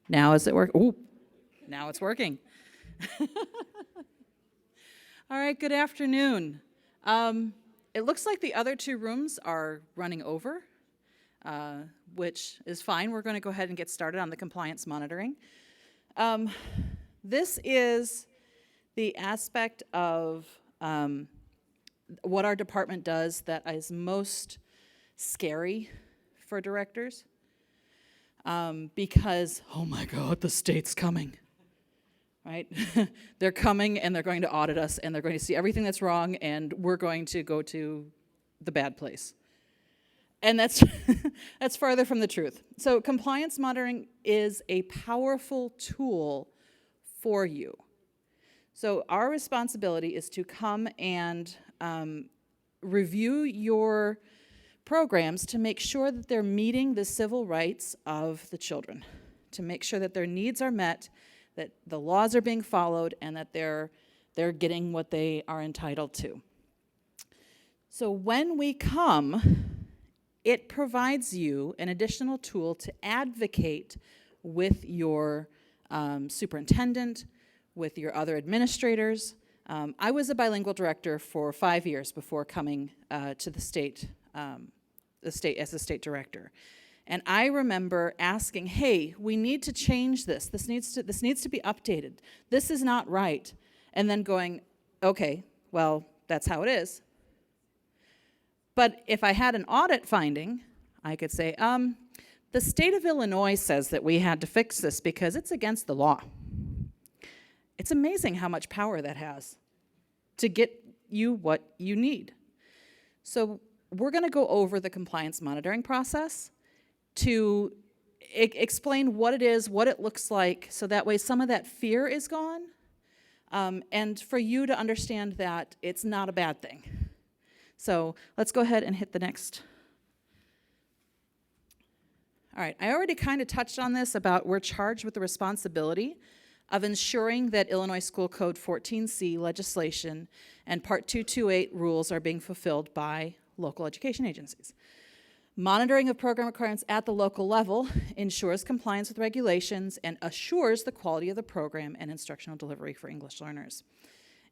Now is it work? Ooh, now it's working. All right, good afternoon. It looks like the other two rooms are running over, which is fine. We're going to go ahead and get started on the compliance monitoring. This is the aspect of what our department does that is most scary for directors. Because, oh my God, the state's coming, right? They're coming and they're going to audit us and they're going to see everything that's wrong and we're going to go to the bad place. And that's, that's farther from the truth. So compliance monitoring is a powerful tool for you. So our responsibility is to come and review your programs to make sure that they're meeting the civil rights of the children, to make sure that their needs are met, that the laws are being followed, and that they're getting what they are entitled to. So when we come, it provides you an additional tool to advocate with your superintendent, with your other administrators. I was a bilingual director for 5 years before coming to the state as a state director. And I remember asking, hey, we need to change this. This needs to be updated. This is not right. And then going, okay, well, that's how it is. But if I had an audit finding, I could say, the state of Illinois says that we had to fix this because it's against the law. It's amazing how much power that has to get you what you need. So we're going to go over the compliance monitoring process to explain what it is, what it looks like, so that way some of that fear is gone, and for you to understand that it's not a bad thing. So let's go ahead and hit the next. All right, I already kind of touched on this about we're charged with the responsibility of ensuring that Illinois School Code 14C legislation and Part 228 rules are being fulfilled by local education agencies. Monitoring of program requirements at the local level ensures compliance with regulations and assures the quality of the program and instructional delivery for English learners.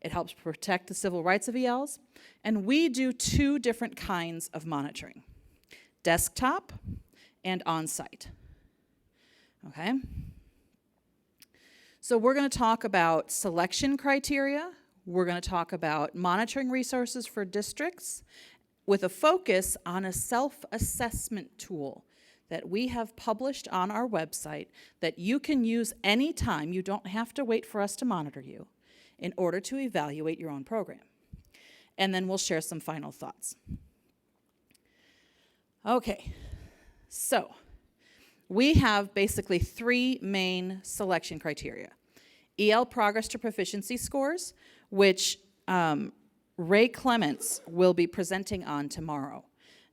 It helps protect the civil rights of ELs, and we do two different kinds of monitoring: desktop and on-site. Okay? So we're going to talk about selection criteria. We're going to talk about monitoring resources for districts with a focus on a self-assessment tool that we have published on our website that you can use anytime. You don't have to wait for us to monitor you in order to evaluate your own program. And then we'll share some final thoughts. Okay, so we have basically three main selection criteria. EL progress to proficiency scores, which Ray Clements will be presenting on tomorrow.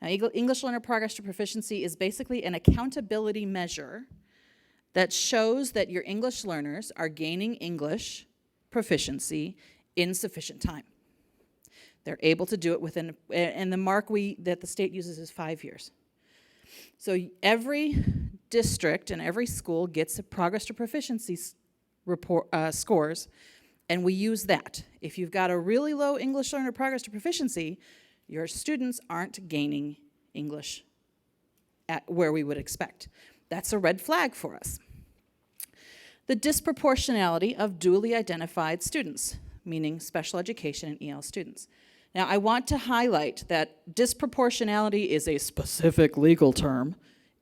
Now, English Learner Progress to Proficiency is basically an accountability measure that shows that your English learners are gaining English proficiency in sufficient time. They're able to do it within, and the mark that the state uses is 5 years. So every district and every school gets a progress to proficiency scores, and we use that. If you've got a really low English learner progress to proficiency, your students aren't gaining English at where we would expect. That's a red flag for us. The disproportionality of duly identified students, meaning special education and EL students. Now, I want to highlight that disproportionality is a specific legal term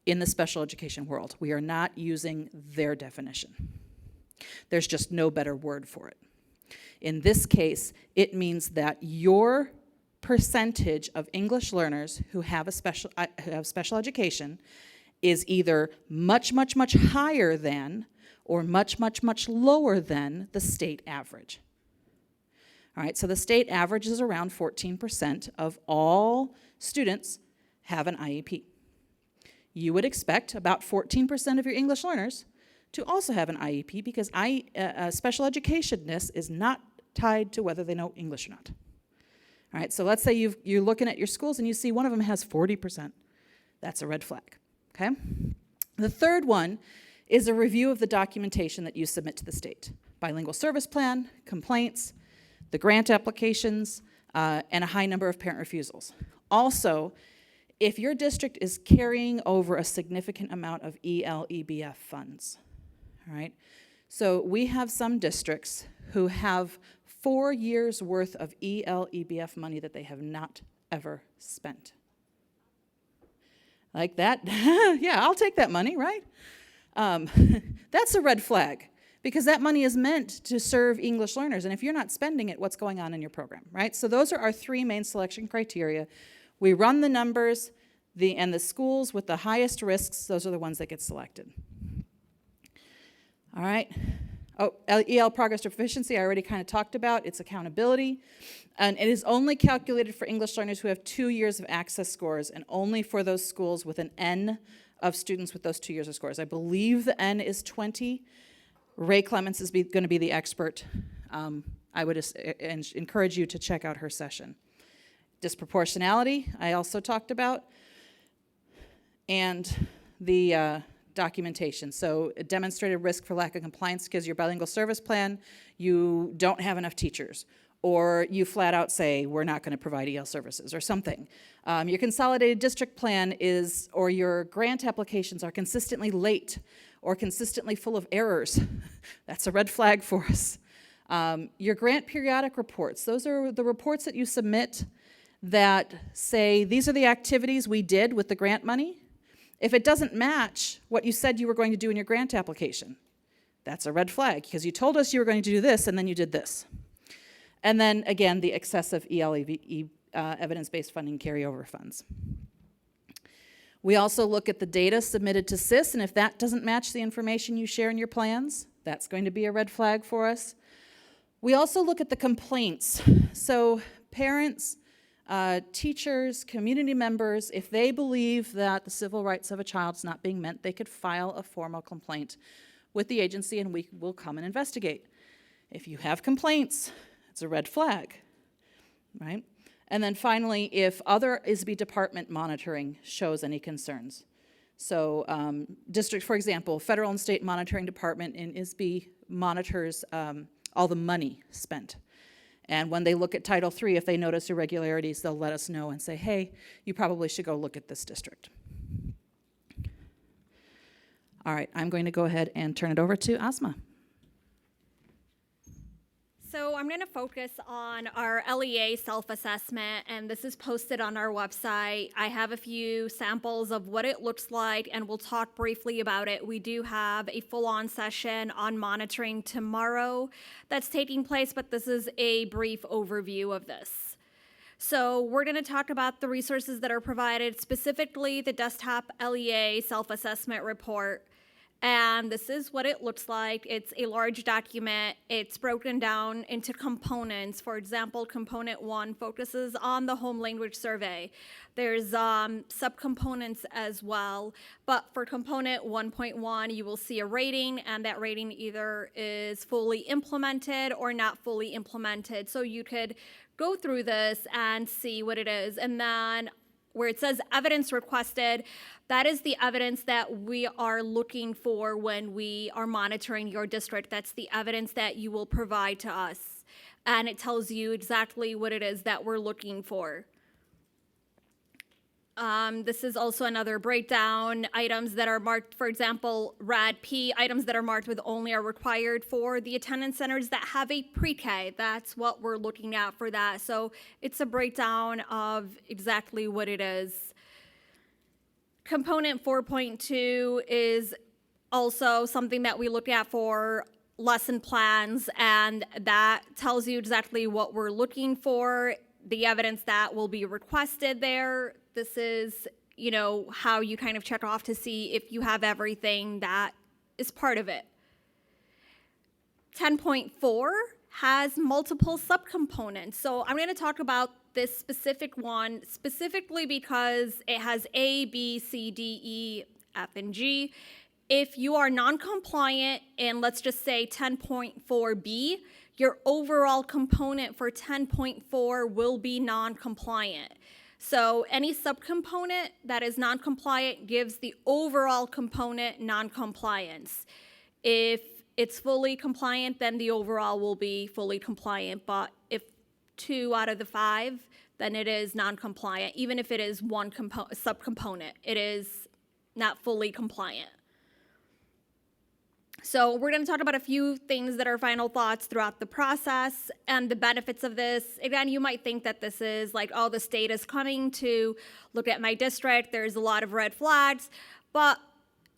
in the special education world. We are not using their definition. There's just no better word for it. In this case, it means that your percentage of English learners who have special education is either much, much, much higher than or much, much, much lower than the state average. All right, so the state average is around 14% of all students have an IEP. You would expect about 14% of your English learners to also have an IEP because special educationness is not tied to whether they know English or not. All right, so let's say you're looking at your schools and you see one of them has 40%. That's a red flag, okay? The third one is a review of the documentation that you submit to the state. Bilingual service plan, complaints, the grant applications, and a high number of parent refusals. Also, if your district is carrying over a significant amount of EL/EBF funds, all right? So we have some districts who have 4 years worth of EL/EBF money that they have not ever spent. Like that, yeah, I'll take that money, right? That's a red flag, because that money is meant to serve English learners, and if you're not spending it, what's going on in your program, right? So those are our 3 main selection criteria. We run the numbers, and the schools with the highest risks, those are the ones that get selected. All right. Oh, EL progress to proficiency, I already kind of talked about. It's accountability. And it is only calculated for English learners who have 2 years of access scores, and only for those schools with an N of students with those 2 years of scores. I believe the N is 20. Ray Clements is going to be the expert. I would encourage you to check out her session. Disproportionality, I also talked about. And the documentation. So a demonstrated risk for lack of compliance because your bilingual service plan, you don't have enough teachers, or you flat out say, we're not going to provide EL services, or something. Your consolidated district plan is, or your grant applications are consistently late or consistently full of errors. That's a red flag for us. Your grant periodic reports, those are the reports that you submit that say, these are the activities we did with the grant money. If it doesn't match what you said you were going to do in your grant application, that's a red flag, because you told us you were going to do this and then you did this. And then again, the excessive evidence-based funding carryover funds. We also look at the data submitted to SIS, and if that doesn't match the information you share in your plans, that's going to be a red flag for us. We also look at the complaints. So parents, teachers, community members, if they believe that the civil rights of a child is not being met, they could file a formal complaint with the agency and we will come and investigate. If you have complaints, it's a red flag, right? And then finally, if other ISB department monitoring shows any concerns. So district, for example, federal and state monitoring department in ISB monitors all the money spent. And when they look at Title III, if they notice irregularities, they'll let us know and say, hey, you probably should go look at this district. All right, I'm going to go ahead and turn it over to Asma. So I'm going to focus on our LEA self-assessment, and this is posted on our website. I have a few samples of what it looks like, and we'll talk briefly about it. We do have a full-on session on monitoring tomorrow that's taking place, but this is a brief overview of this. So we're going to talk about the resources that are provided, specifically the desktop LEA self-assessment report. And this is what it looks like. It's a large document. It's broken down into components. For example, component 1 focuses on the home language survey. There's subcomponents as well. But for component 1.1, you will see a rating, and that rating either is fully implemented or not fully implemented. So you could go through this and see what it is. And then where it says evidence requested, that is the evidence that we are looking for when we are monitoring your district. That's the evidence that you will provide to us. And it tells you exactly what it is that we're looking for. This is also another breakdown. Items that are marked, for example, red P, items that are marked with only are required for the attendance centers that have a pre-K. That's what we're looking at for that. So it's a breakdown of exactly what it is. Component 4.2 is also something that we look at for lesson plans, and that tells you exactly what we're looking for, the evidence that will be requested there. This is, how you kind of check off to see if you have everything that is part of it. 10.4 has multiple subcomponents. So I'm going to talk about this specific one specifically because it has A, B, C, D, E, F, and G. If you are non-compliant in, let's just say, 10.4B, your overall component for 10.4 will be non-compliant. So any subcomponent that is non-compliant gives the overall component non-compliance. If it's fully compliant, then the overall will be fully compliant. But if 2 out of the 5, then it is non-compliant. Even if it is one subcomponent, it is not fully compliant. So we're going to talk about a few things that are final thoughts throughout the process and the benefits of this. Again, you might think that this is like, oh, the state is coming to look at my district. There's a lot of red flags, but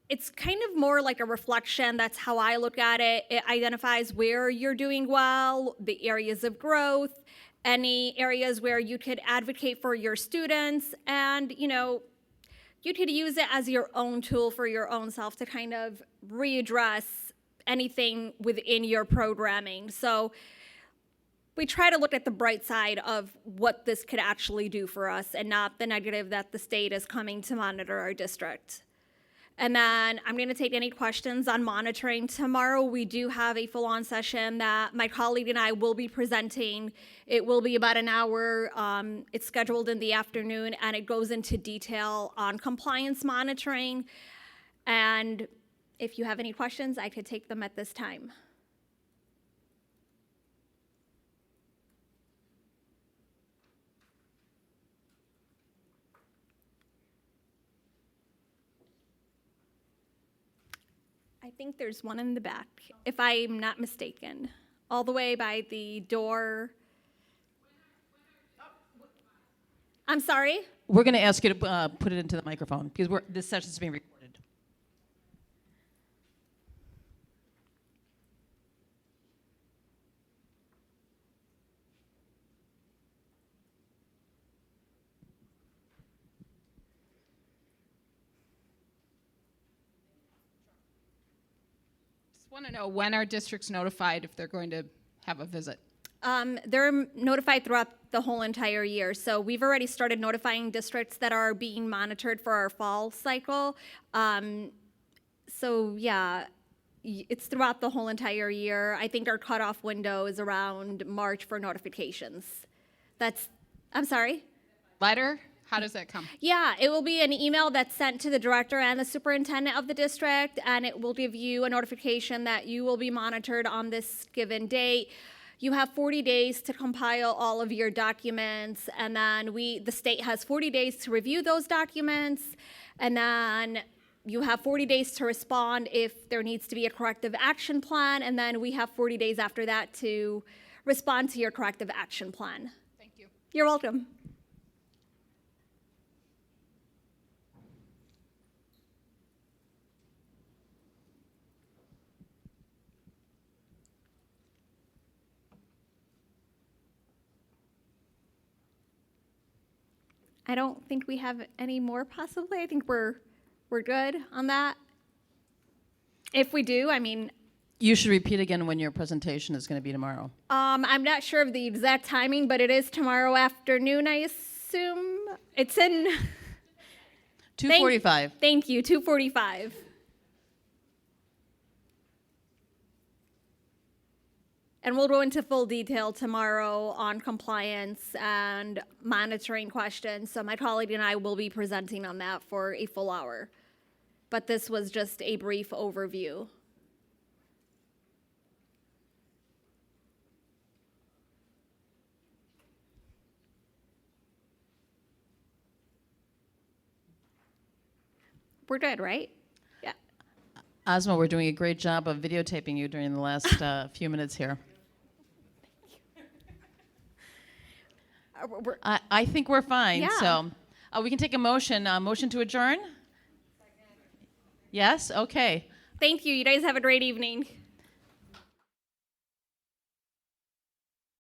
it's kind of more like a reflection. That's how I look at it. It identifies where you're doing well, the areas of growth, any areas where you could advocate for your students, and, you know, you could use it as your own tool for your own self to kind of readdress anything within your programming. So we try to look at the bright side of what this could actually do for us and not the negative that the state is coming to monitor our district. And then I'm going to take any questions on monitoring tomorrow. We do have a full-on session that my colleague and I will be presenting. It will be about an hour. It's scheduled in the afternoon, and it goes into detail on compliance monitoring. And if you have any questions, I could take them at this time. I think there's one in the back, if I'm not mistaken, all the way by the door. I'm sorry? We're going to ask you to put it into the microphone because this session is being recorded. Just want to know when are districts notified if they're going to have a visit? They're notified throughout the whole entire year. So we've already started notifying districts that are being monitored for our fall cycle. So yeah, it's throughout the whole entire year. I think our cutoff window is around March for notifications. I'm sorry? Letter? How does that come? Yeah, it will be an email that's sent to the director and the superintendent of the district, and it will give you a notification that you will be monitored on this given date. You have 40 days to compile all of your documents, and then the state has 40 days to review those documents, and then you have 40 days to respond if there needs to be a corrective action plan, and then we have 40 days after that to respond to your corrective action plan. Thank you. You're welcome. I don't think we have any more possibly. I think we're good on that. If we do, I mean, You should repeat again when your presentation is going to be tomorrow. I'm not sure of the exact timing, but it is tomorrow afternoon, I assume. It's in 2:45. Thank you, 2:45. And we'll go into full detail tomorrow on compliance and monitoring questions. So my colleague and I will be presenting on that for a full hour. But this was just a brief overview. We're good, right? Yeah. Ozma, we're doing a great job of videotaping you during the last few minutes here. I think we're fine. Yeah. So we can take a motion. Motion to adjourn? Yes? Okay. Thank you. You guys have a great evening.